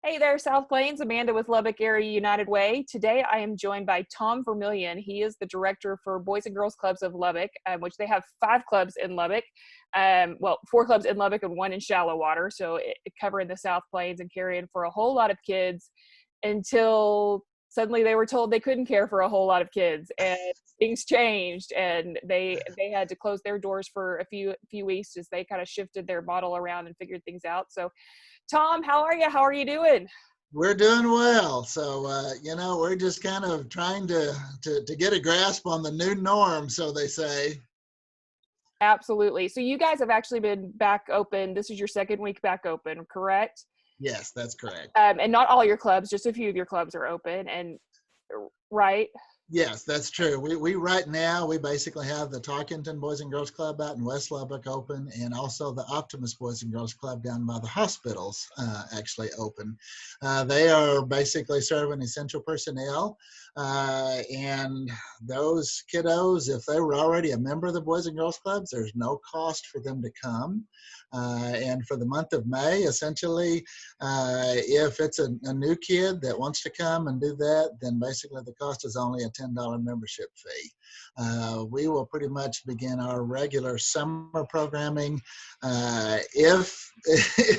Hey there, South Plains. Amanda with Lubbock Area United Way. Today I am joined by Tom Vermillion. He is the director for Boys and Girls Clubs of Lubbock, which they have 5 clubs in Lubbock. 4 clubs in Lubbock and 1 in Shallow Water. So covering the South Plains and caring for a whole lot of kids until suddenly they were told they couldn't care for a whole lot of kids, and things changed, and they had to close their doors for a few weeks as they kind of shifted their model around and figured things out. So Tom, how are you? How are you doing? We're doing well. So, we're just kind of trying to get a grasp on the new norm, so they say. Absolutely. So you guys have actually been back open. This is your second week back open, correct? Yes, that's correct. And not all your clubs, just a few of your clubs are open, and right? Yes, that's true. We right now, we basically have the Talkington Boys and Girls Club out in West Lubbock open, and also the Optimus Boys and Girls Club down by the hospitals actually open. They are basically serving essential personnel, and those kiddos, if they were already a member of the Boys and Girls Clubs, there's no cost for them to come. And for the month of May, essentially, if it's a new kid that wants to come and do that, then basically the cost is only a $10 membership fee. We will pretty much begin our regular summer programming if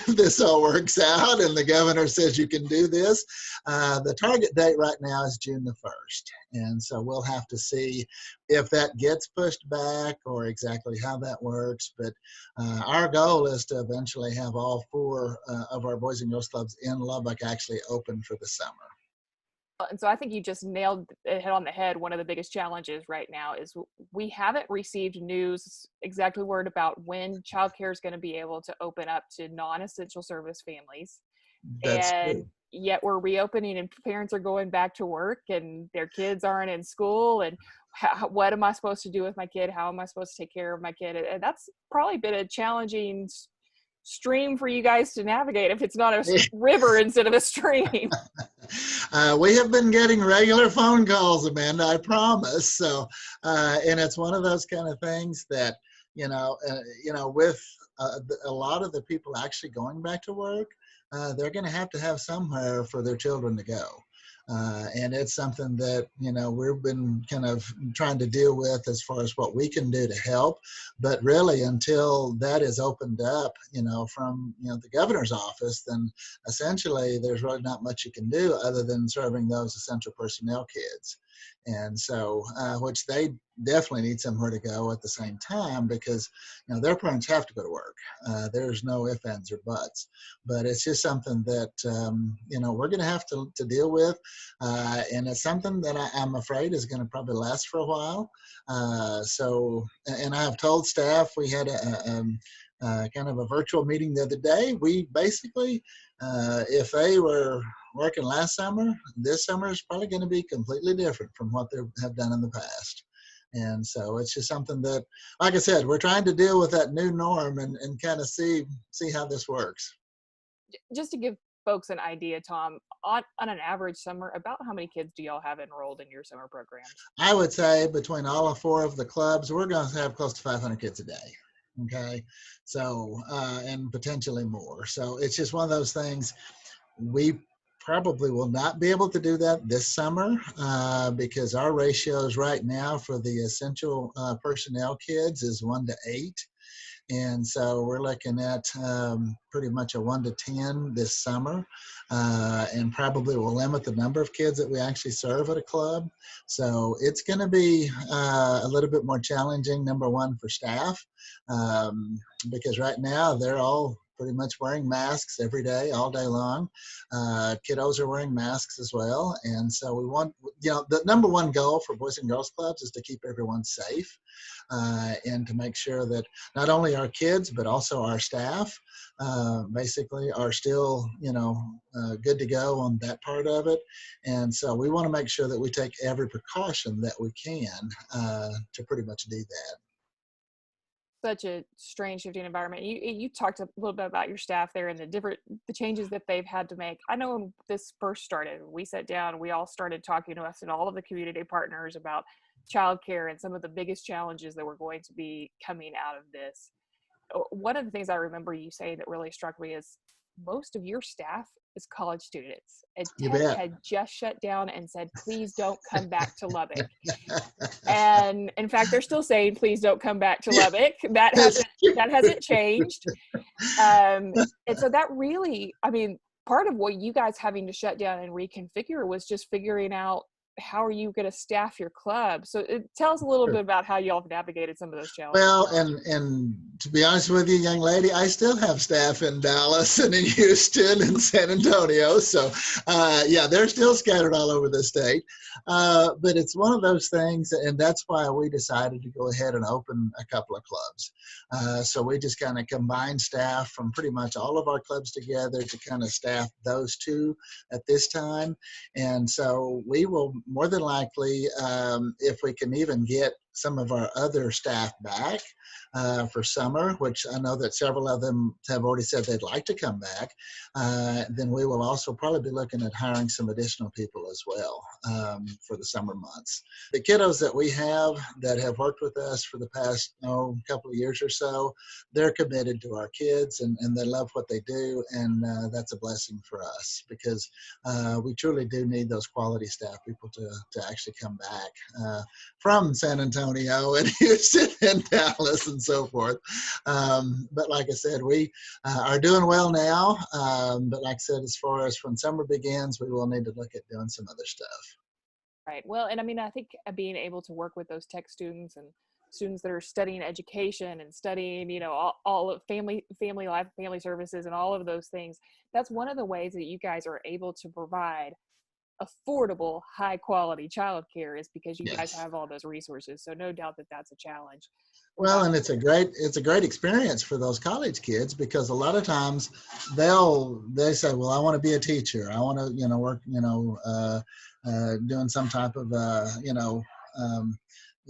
this all works out and the governor says you can do this. The target date right now is June the 1st. And so we'll have to see if that gets pushed back or exactly how that works. But our goal is to eventually have all 4 of our Boys and Girls Clubs in Lubbock actually open for the summer. And so I think you just nailed it on the head. One of the biggest challenges right now is we haven't received news exactly word about when childcare is going to be able to open up to non-essential service families. That's And true. yet we're reopening and parents are going back to work and their kids aren't in school. And what am I supposed to do with my kid? How am I supposed to take care of my kid? And that's probably been a challenging stream for you guys to navigate if it's not a river instead of a stream. We have been getting regular phone calls, Amanda, I promise. So, and it's one of those kind of things that, with a lot of the people actually going back to work, they're going to have somewhere for their children to go. And it's something that, we've been kind of trying to deal with as far as what we can do to help. But really, until that is opened up, from, the governor's office, then essentially there's really not much you can do other than serving those essential personnel kids. And so, which they definitely need somewhere to go at the same time because, their parents have to go to work. There's no ifs, ands, or buts. But it's just something that, we're going to have to deal with. And it's something that I'm afraid is going to probably last for a while. And I have told staff, we had a kind of a virtual meeting the other day. We basically, if they were working last summer, this summer is probably going to be completely different from what they have done in the past. And so it's just something that, like I said, we're trying to deal with that new norm and kind of see how this works. Just to give folks an idea, Tom, on an average summer, about how many kids do y'all have enrolled in your summer programs? I would say between all 4 of the clubs, we're going to have close to 500 kids a day. Okay. So, and potentially more. So it's just one of those things. We probably will not be able to do that this summer because our ratios right now for the essential personnel kids is 1 to 8. And so we're looking at pretty much a 1 to 10 this summer, and probably will limit the number of kids that we actually serve at a club. So it's going to be a little bit more challenging, number one, for staff, because right now they're all pretty much wearing masks every day, all day long. Kiddos are wearing masks as well. And so we want, the number one goal for Boys and Girls Clubs is to keep everyone safe and to make sure that not only our kids, but also our staff basically are still, good to go on that part of it. And so we want to make sure that we take every precaution that we can to pretty much do that. Such a strange shifting environment. You talked a little bit about your staff there and the changes that they've had to make. I know when this first started, we sat down, we all started talking to us and all of the community partners about childcare and some of the biggest challenges that were going to be coming out of this. One of the things I remember you saying that really struck me is most of your staff is college students. And You tech bet. had just shut down and said, please don't come back to Lubbock. And in fact, they're still saying, please don't come back to Lubbock. That's true. That hasn't changed. And so that really, I mean, part of what you guys having to shut down and reconfigure was just figuring out how are you going to staff your club. So tell us a little bit about how y'all have navigated some of those challenges. Well, and to be honest with you, young lady, I still have staff in Dallas and in Houston and San Antonio. So, yeah, they're still scattered all over the state. But it's one of those things, and that's why we decided to go ahead and open a couple of clubs. So we just kind of combined staff from pretty much all of our clubs together to kind of staff those two at this time. And so we will more than likely, if we can even get some of our other staff back for summer, which I know that several of them have already said they'd like to come back, then we will also probably be looking at hiring some additional people as well for the summer months. The kiddos that we have that have worked with us for the past couple of years or so, they're committed to our kids and they love what they do, and that's a blessing for us because we truly do need those quality staff people to actually come back from San Antonio and Houston and Dallas and so forth. But like I said, we are doing well now. But like I said, as far as when summer begins, we will need to look at doing some other stuff. Right. Well, and I mean, I think being able to work with those tech students and students that are studying education and studying, you know, all of family life, family services and all of those things, that's one of the ways that you guys are able to provide affordable, high quality childcare is because you guys have all those resources. So no doubt that that's a challenge. Well, and it's a great experience for those college kids because a lot of times they say, well, I want to be a teacher. I want to, work, doing some type of,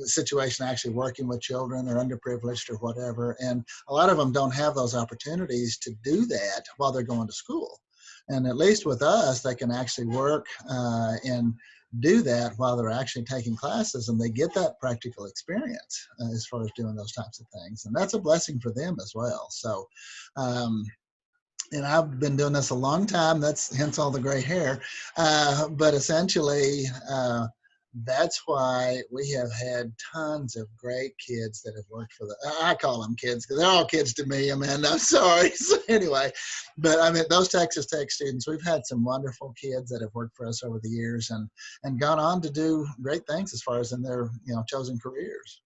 situation, actually working with children or underprivileged or whatever. And a lot of them don't have those opportunities to do that while they're going to school. And at least with us, they can actually work and do that while they're actually taking classes, and they get that practical experience as far as doing those types of things. And that's a blessing for them as well. So, and I've been doing this a long time. That's hence all the gray hair. But essentially, that's why we have had tons of great kids that have worked for I call them kids because they're all kids to me, Amanda. I'm sorry. So anyway, but I mean, those Texas Tech students, we've had some wonderful kids that have worked for us over the years and gone on to do great things as far as in their, chosen careers.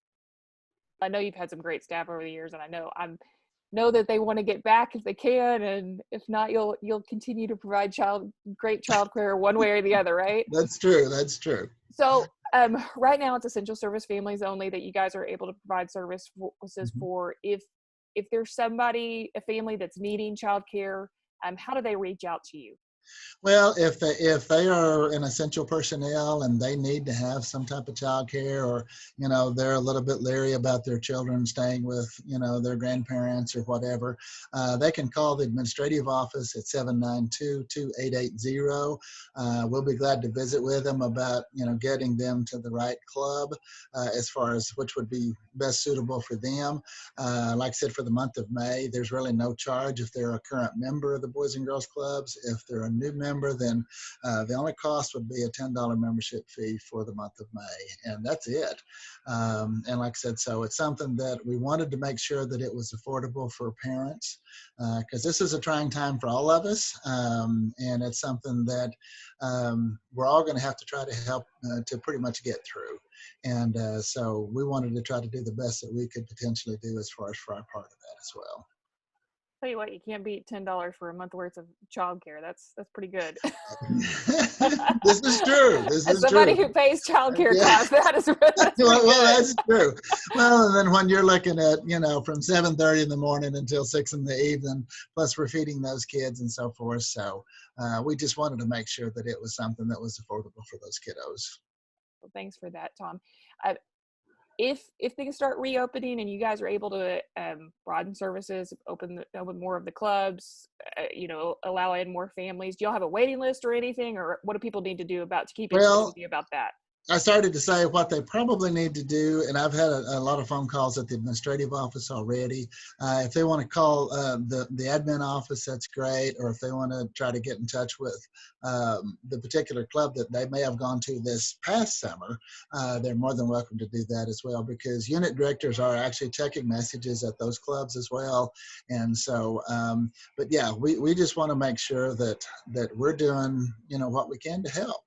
I know you've had some great staff over the years, and I know that they want to get back if they can, and if not, you'll continue to provide great childcare one way or the other, right? That's true. That's true. So right now it's essential service families only that you guys are able to provide services for. If there's a family that's needing childcare, how do they reach out to you? Well, if they are an essential personnel and they need to have some type of child care, or they're a little bit leery about their children staying with their grandparents or whatever, they can call the administrative office at 792-2880. We'll be glad to visit with them about getting them to the right club as far as which would be best suitable for them. Like I said, for the month of May, there's really no charge if they're a current member of the Boys and Girls Clubs. If they're a new member, then the only cost would be a $10 membership fee for the month of May, and that's it. And like I said, so it's something that we wanted to make sure that it was affordable for parents because this is a trying time for all of us, and it's something that we're all going to have to try to help to pretty much get through. And so we wanted to try to do the best that we could potentially do as far as for our part of that as well. Tell you what, you can't beat $10 for a month worth of childcare. That's pretty good. This is true. As somebody who pays childcare costs, that's well, that's true. Well, and then when you're looking at from 7:30 in the morning until 6 in the evening, plus we're feeding those kids and so forth. So we just wanted to make sure that it was something that was affordable for those kiddos. Well, thanks for that, Tom. If things start reopening and you guys are able to broaden services, open more of the clubs, allow in more families, do y'all have a waiting list or anything, or what do people need to do to keep in touch with you about that? I started to say what they probably need to do, and I've had a lot of phone calls at the administrative office already. If they want to call the admin office, that's great. Or if they want to try to get in touch with the particular club that they may have gone to this past summer, they're more than welcome to do that as well, because unit directors are actually checking messages at those clubs as well. And so, but yeah, we just want to make sure that we're doing, what we can to help.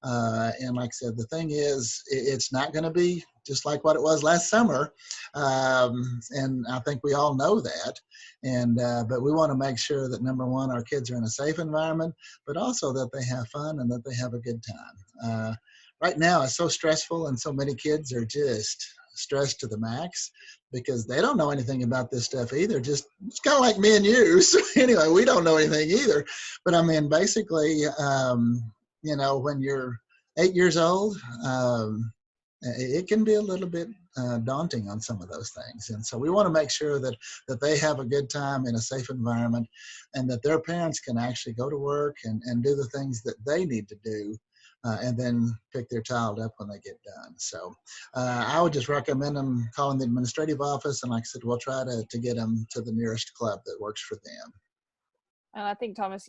And like I said, the thing is, it's not going to be just like what it was last summer. And I think we all know that. And but we want to make sure that, number one, our kids are in a safe environment, but also that they have fun and that they have a good time. Right now, it's so stressful, and so many kids are just stressed to the max because they don't know anything about this stuff either. Just it's kind of like me and you. So anyway, we don't know anything either. But I mean, basically, when you're 8 years old, it can be a little bit daunting on some of those things. And so we want to make sure that they have a good time in a safe environment, and that their parents can actually go to work and do the things that they need to do, and then pick their child up when they get done. So I would just recommend them calling the administrative office, and like I said, we'll try to get them to the nearest club that works for them. And I think Thomas,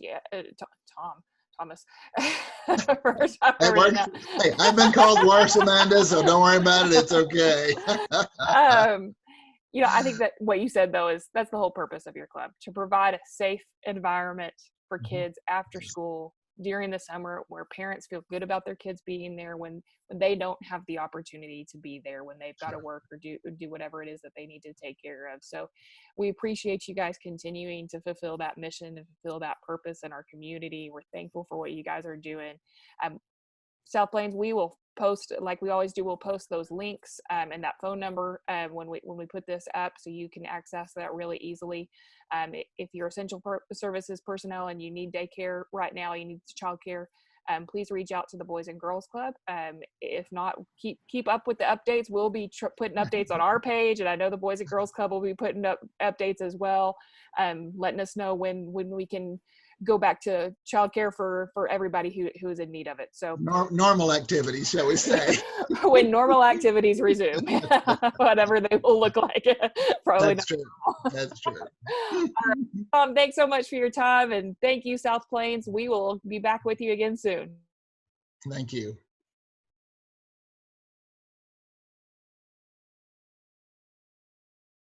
Thomas. Hey, I've been called worse, Amanda, so don't worry about it. It's okay. I think that what you said, though, is that's the whole purpose of your club, to provide a safe environment for kids after school during the summer, where parents feel good about their kids being there when they don't have the opportunity to be there, when they've got to work or do whatever it is that they need to take care of. So we appreciate you guys continuing to fulfill that mission and fulfill that purpose in our community. We're thankful for what you guys are doing. South Plains, we will post, like we always do, we'll post those links and that phone number when we put this up, so you can access that really easily. If you're essential services personnel and you need daycare right now, you need childcare, please reach out to the Boys and Girls Club. If not, keep up with the updates. We'll be putting updates on our page, and I know the Boys and Girls Club will be putting up updates as well, letting us know when we can go back to childcare for everybody who is in need of it. So normal activities, shall we say? When normal activities resume, whatever they will look like. Probably That's not. True. That's true. Thanks so much for your time, and thank you, South Plains. We will be back with you again soon. Thank you.